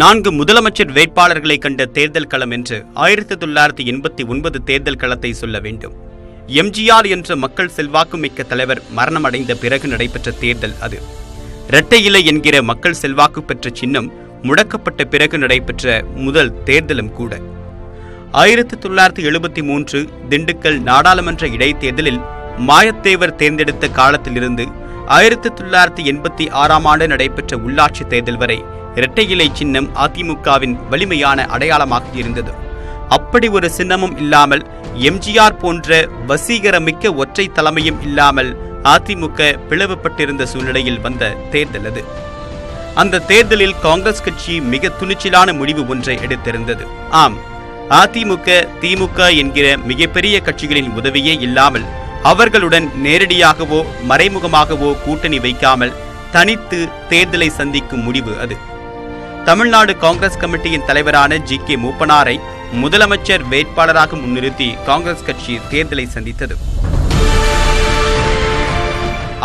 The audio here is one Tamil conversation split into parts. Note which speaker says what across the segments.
Speaker 1: 4 முதலமைச்சர் வேட்பாளர்களை கண்ட தேர்தல் களம் என்று 1989 தேர்தல் களத்தை சொல்ல வேண்டும். எம்ஜிஆர் என்ற மக்கள் செல்வாக்கு மிக்க தலைவர் மரணமடைந்த பிறகு நடைபெற்ற தேர்தல் அது. இரட்டை இலை என்கிற மக்கள் செல்வாக்கு பெற்ற சின்னம் முடக்கப்பட்ட பிறகு நடைபெற்ற முதல் தேர்தலும் கூட. 1973 திண்டுக்கல் நாடாளுமன்ற இடைத்தேர்தலில் மாயத்தேவர் தேர்ந்தெடுத்த காலத்திலிருந்து 1986 ஆண்டு நடைபெற்ற உள்ளாட்சி தேர்தல் வரை இரட்டை இலை சின்னம் அதிமுகவின் வலிமையான அடையாளமாக இருந்தது. அப்படி ஒரு சின்னமும் இல்லாமல், எம்ஜிஆர் போன்ற வசீகரமிக்க ஒற்றை தலைமையும் இல்லாமல் அதிமுக பிளவுபட்டிருந்த சூழ்நிலையில் வந்த தேர்தல் அது. அந்த தேர்தலில் காங்கிரஸ் கட்சி மிக துணிச்சலான முடிவு ஒன்றை எடுத்திருந்தது. ஆம், அதிமுக திமுக என்கிற மிகப்பெரிய காட்சிகளின் உதவியே இல்லாமல், அவர்களுடன் நேரடியாகவோ மறைமுகமாகவோ கூட்டணி வைக்காமல் தனித்து தேர்தலை சந்திக்கும் முடிவு அது. தமிழ்நாடு காங்கிரஸ் கமிட்டியின் தலைவரான ஜி.கே. மூப்பனாரை முதலமைச்சர் வேட்பாளராக முன்னிறுத்தி காங்கிரஸ் கட்சி தேர்தலை சந்தித்தது.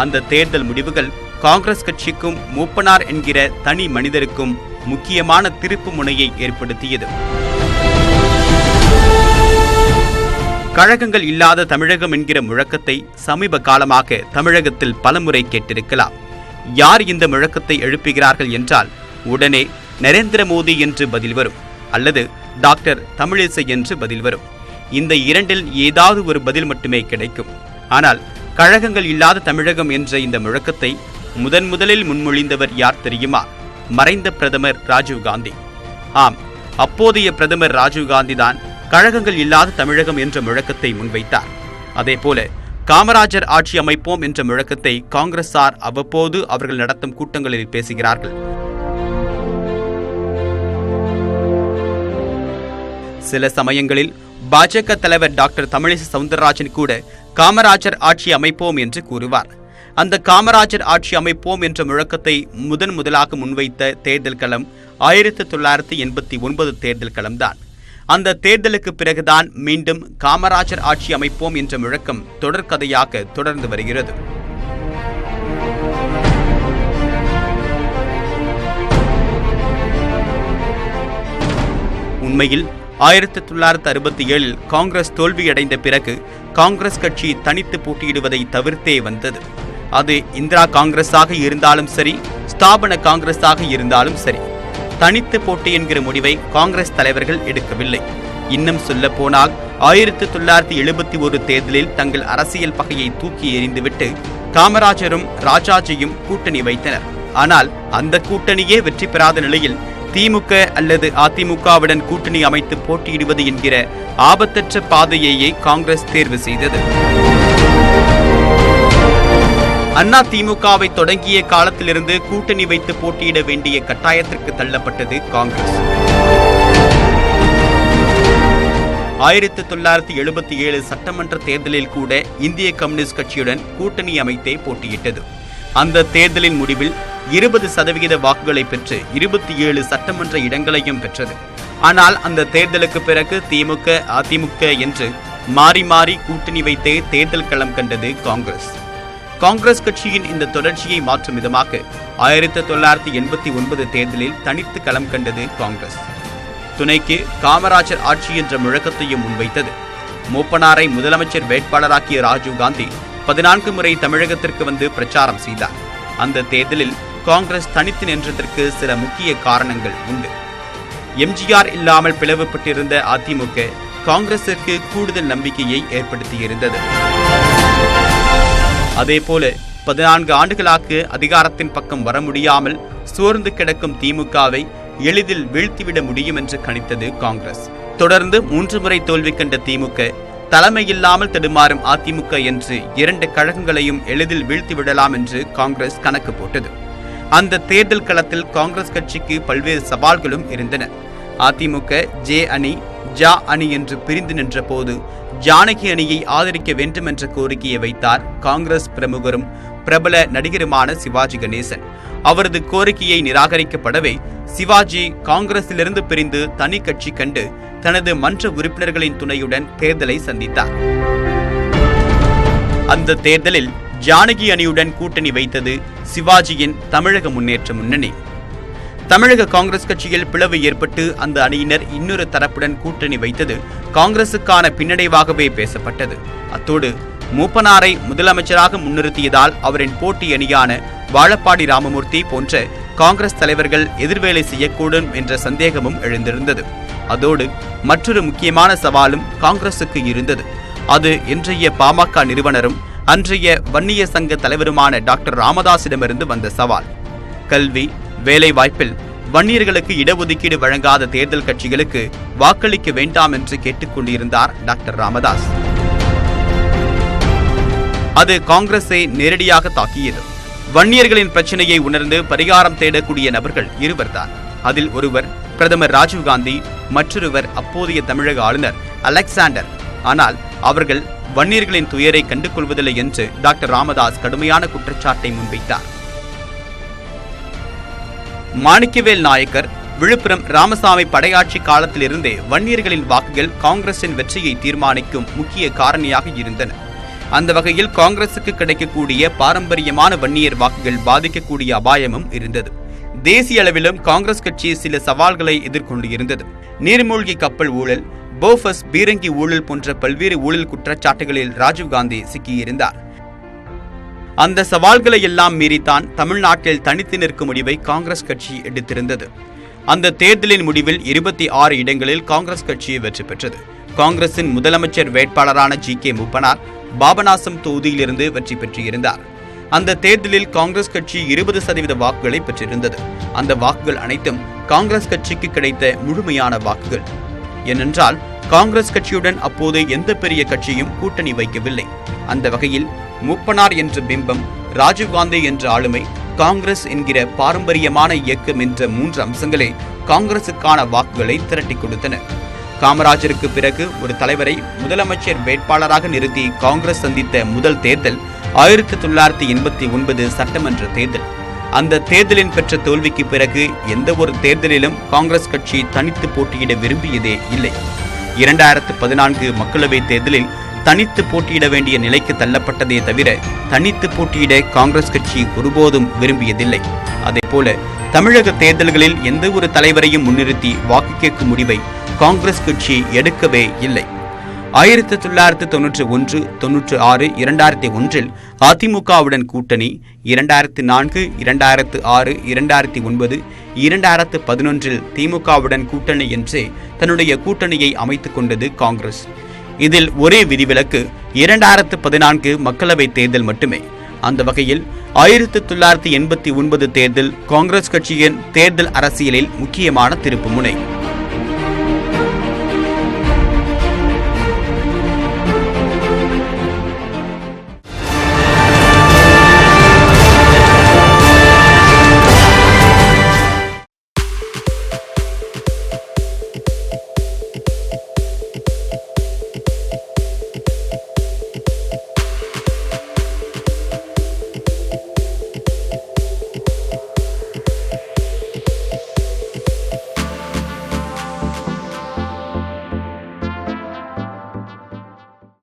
Speaker 1: அந்த தேர்தல் முடிவுகள் காங்கிரஸ் கட்சிக்கும் மூப்பனார் என்கிற தனி மனிதருக்கும் முக்கியமான திருப்பு முனையை ஏற்படுத்தியது. கழகங்கள் இல்லாத தமிழகம் என்கிற முழக்கத்தை சமீப காலமாக தமிழகத்தில் பலமுறை கேட்டிருக்கலாம். யார் இந்த முழக்கத்தை எழுப்புகிறார்கள் என்றால் உடனே நரேந்திர மோடி என்று பதில் வரும், அல்லது டாக்டர் தமிழிசை என்று பதில் வரும். இந்த இரண்டில் ஏதாவது ஒரு பதில் மட்டுமே கிடைக்கும். ஆனால் கழகங்கள் இல்லாத தமிழகம் என்ற இந்த முழக்கத்தை முதலில் முன்மொழிந்தவர் யார் தெரியுமா? மறைந்த பிரதமர் ராஜீவ்காந்தி. ஆம், அப்போதைய பிரதமர் ராஜீவ்காந்தி தான் கழகங்கள் இல்லாத தமிழகம் என்ற முழக்கத்தை முன்வைத்தார். அதேபோல காமராஜர் ஆட்சி அமைப்போம் என்ற முழக்கத்தை காங்கிரசார் அவ்வப்போது அவர்கள் நடத்தும் கூட்டங்களில் பேசுகிறார்கள். சில சமயங்களில் பாஜக தலைவர் டாக்டர் தமிழிசை சவுந்தரராஜன் கூட காமராஜர் ஆட்சி அமைப்போம் என்று கூறுவார். அந்த காமராஜர் ஆட்சி அமைப்போம் என்ற முழக்கத்தை முதலாக முன்வைத்த தேர்தல் களம் 1989 தேர்தல் களம்தான். அந்த தேர்தலுக்கு பிறகுதான் மீண்டும் காமராஜர் ஆட்சி அமைப்போம் என்ற முழக்கம் தொடர்கதையாக தொடர்ந்து வருகிறது. உண்மையில் 1967 காங்கிரஸ் தோல்வியடைந்த பிறகு காங்கிரஸ் கட்சி தனித்து போட்டியிடுவதை தவிர்த்தே வந்தது. அது இந்திரா காங்கிரஸாக இருந்தாலும் சரி, ஸ்தாபன காங்கிரஸாக இருந்தாலும் சரி, தனித்து போட்டி என்கிற முடிவை காங்கிரஸ் தலைவர்கள் எடுக்கவில்லை. இன்னும் சொல்ல போனால் 1971 தேர்தலில் தங்கள் அரசியல் பகையை தூக்கி எறிந்துவிட்டு காமராஜரும் ராஜாஜியும் கூட்டணி வைத்தனர். ஆனால் அந்த கூட்டணியே வெற்றி பெறாத நிலையில் திமுக அல்லது அதிமுகவுடன் கூட்டணி அமைத்து போட்டியிடுவது என்கிற ஆபத்தற்ற பாதையையே காங்கிரஸ் தேர்வு செய்தது. அண்ணா திமுகவை தொடங்கிய காலத்திலிருந்து கூட்டணி வைத்து போட்டியிட வேண்டிய கட்டாயத்திற்கு தள்ளப்பட்டது காங்கிரஸ். 1977 சட்டமன்ற தேர்தலில் கூட இந்திய கம்யூனிஸ்ட் கட்சியுடன் கூட்டணி அமைத்தே போட்டியிட்டது. அந்த தேர்தலின் முடிவில் 20% வாக்குகளை பெற்று 27 சட்டமன்ற இடங்களையும் பெற்றது. ஆனால் அந்த தேர்தலுக்கு பிறகு திமுக அதிமுக என்று மாறி மாறி கூட்டணி வைத்தே தேர்தல் களம் கண்டது காங்கிரஸ். காங்கிரஸ் கட்சியின் இந்த தொடர்ச்சியை மாற்றும் விதமாக 1989 தேர்தலில் தனித்து களம் கண்டது காங்கிரஸ். துணைக்கு காமராஜர் ஆட்சி என்ற முழக்கத்தையும் முன்வைத்தது. மூப்பனாரை முதலமைச்சர் வேட்பாளராக்கிய ராஜீவ்காந்தி 14 முறை தமிழகத்திற்கு வந்து பிரச்சாரம் செய்தார். அந்த தேர்தலில் காங்கிரஸ் தனித்து நின்றதற்கு சில முக்கிய காரணங்கள் உண்டு. எம்ஜிஆர் இல்லாமல் பிளவுபட்டிருந்த அதிமுக காங்கிரசிற்கு கூடுதல் நம்பிக்கையை ஏற்படுத்தியிருந்தது. அதேபோல 14 ஆண்டுகளாக அதிகாரத்தின் பக்கம் வர முடியாமல் சோர்ந்து கிடக்கும் திமுகவை எளிதில் வீழ்த்திவிட முடியும் என்று கணித்தது காங்கிரஸ். தொடர்ந்து 3 முறை தோல்வி கண்ட திமுக தலைமையில்லாமல் தடுமாறும் அதிமுக என்று 2 கழகங்களையும் எளிதில் வீழ்த்திவிடலாம் என்று காங்கிரஸ் கணக்கு போட்டது. அந்த தேர்தல் களத்தில் காங்கிரஸ் கட்சிக்கு பல்வேறு சவால்களும் இருந்தன. அதிமுக ஜே அணி ஜா அணி என்று பிரிந்து நின்ற போது ஜானகி அணியை ஆதரிக்க வேண்டும் என்ற கோரிக்கையை வைத்தார் காங்கிரஸ் பிரமுகரும் பிரபல நடிகருமான சிவாஜி கணேசன். அவரது கோரிக்கையை நிராகரிக்கப்படவே சிவாஜி காங்கிரசிலிருந்து பிரிந்து தனி கட்சி கண்டு தனது மன்ற உறுப்பினர்களின் துணையுடன் தேர்தலை சந்தித்தார். அந்த தேர்தலில் ஜானகி அணியுடன் கூட்டணி வைத்தது சிவாஜியின் தமிழக முன்னேற்ற முன்னணி. தமிழக காங்கிரஸ் கட்சியில் பிளவு ஏற்பட்டு அந்த அணியினர் இன்னொரு தரப்புடன் கூட்டணி வைத்தது காங்கிரசுக்கான பின்னடைவாகவே பேசப்பட்டது. அத்தோடு மூப்பனாரை முதலமைச்சராக முன்னிறுத்தியதால் அவரின் போட்டி அணியான வாழப்பாடி ராமமூர்த்தி போன்ற காங்கிரஸ் தலைவர்கள் எதிர்வேலை செய்யக்கூடும் என்ற சந்தேகமும் எழுந்திருந்தது. அதோடு மற்றொரு முக்கியமான சவாலும் காங்கிரசுக்கு இருந்தது. அது இன்றைய பாமக நிறுவனரும் அன்றைய வன்னிய சங்க தலைவருமான டாக்டர் ராமதாஸிடமிருந்து வந்த சவால். கல்வி, வேலை வாய்ப்பில் வன்னியர்களுக்கு இடஒதுக்கீடு வழங்காத தேர்தல் கட்சிகளுக்கு வாக்களிக்க வேண்டாம் என்று கேட்டுக் கொண்டிருந்தார் டாக்டர் ராமதாஸ். அது காங்கிரஸை நேரடியாக தாக்கியது. வன்னியர்களின் பிரச்சனையை உணர்ந்து பரிகாரம் தேடக்கூடிய நபர்கள் இருவர்தான். அதில் ஒருவர் பிரதமர் ராஜீவ்காந்தி, மற்றொருவர் அப்போதைய தமிழக ஆளுநர் அலெக்சாண்டர். ஆனால் அவர்கள் வன்னியர்களின் துயரை கண்டு கொள்வதில்லை என்று டாக்டர் ராமதாஸ் கடுமையான குற்றச்சாட்டை முன்வைத்தார். மாணிக்கவேல் நாயக்கர், விழுப்புரம் ராமசாமி படையாட்சி காலத்திலிருந்தே வன்னியர்களின் வாக்குகள் காங்கிரசின் வெற்றியை தீர்மானிக்கும் முக்கிய காரணியாக இருந்தன. அந்த வகையில் காங்கிரசுக்கு கிடைக்கக்கூடிய பாரம்பரியமான வன்னியர் வாக்குகள் பாதிக்கக்கூடிய அபாயமும் இருந்தது. தேசிய அளவிலும் காங்கிரஸ் கட்சி சில சவால்களை எதிர்கொண்டு இருந்தது. நீர்மூழ்கி கப்பல் ஊழல், போஃபர்ஸ் பீரங்கி ஊழல் போன்ற பல்வேறு ஊழல் குற்றச்சாட்டுகளில் ராஜீவ்காந்தி சிக்கியிருந்தார். அந்த சவால்களை எல்லாம் மீறித்தான் தமிழ்நாட்டில் தனித்து நிற்கும் முடிவை காங்கிரஸ் கட்சி எடுத்திருந்தது. அந்த தேர்தலின் முடிவில் 26 இடங்களில் காங்கிரஸ் கட்சி வெற்றி பெற்றது. காங்கிரசின் முதலமைச்சர் வேட்பாளரான ஜி.கே. மூப்பனார் பாபநாசம் தொகுதியிலிருந்து வெற்றி பெற்றிருந்தார். அந்த தேர்தலில் காங்கிரஸ் கட்சி 20% வாக்குகளை பெற்றிருந்தது. அந்த வாக்குகள் அனைத்தும் காங்கிரஸ் கட்சிக்கு கிடைத்த முழுமையான வாக்குகள். ஏனென்றால் காங்கிரஸ் கட்சியுடன் அப்போது எந்த பெரிய கட்சியும் கூட்டணி வைக்கவில்லை. அந்த வகையில் மூப்பனார் என்ற பிம்பம், ராஜீவ்காந்தி என்ற ஆளுமை, காங்கிரஸ் என்கிற பாரம்பரியமான இயக்கம் என்ற 3 அம்சங்களே காங்கிரசுக்கான வாக்குகளை திரட்டி கொடுத்தன. காமராஜருக்கு பிறகு ஒரு தலைவரை முதலமைச்சர் வேட்பாளராக நிறுத்தி காங்கிரஸ் சந்தித்த முதல் தேர்தல் 1989 சட்டமன்ற தேர்தல். அந்த தேர்தலின் பெற்ற தோல்விக்கு பிறகு எந்த ஒரு தேர்தலிலும் காங்கிரஸ் கட்சி தனித்து போட்டியிட விரும்பியதே இல்லை. 2014 மக்களவைத் தேர்தலில் தனித்து போட்டியிட வேண்டிய நிலைக்கு தள்ளப்பட்டதே தவிர தனித்து போட்டியிட காங்கிரஸ் கட்சி ஒருபோதும் விரும்பியதில்லை. அதேபோல தமிழக தேர்தல்களில் எந்த ஒரு தலைவரையும் முன்னிறுத்தி வாக்கு கேட்கும் முடிவை காங்கிரஸ் கட்சி எடுக்கவே இல்லை. 1991, 96, 2001 அதிமுகவுடன் கூட்டணி, 2004, 2006, 2009, 2011 திமுகவுடன் கூட்டணி என்றே தன்னுடைய கூட்டணியை அமைத்துக் கொண்டது காங்கிரஸ். இதில் ஒரே விதிவிலக்கு 2014 மக்களவைத் தேர்தல் மட்டுமே. அந்த வகையில் 1989 தேர்தல் காங்கிரஸ் கட்சியின் தேர்தல் அரசியலில் முக்கியமான திருப்புமுனை.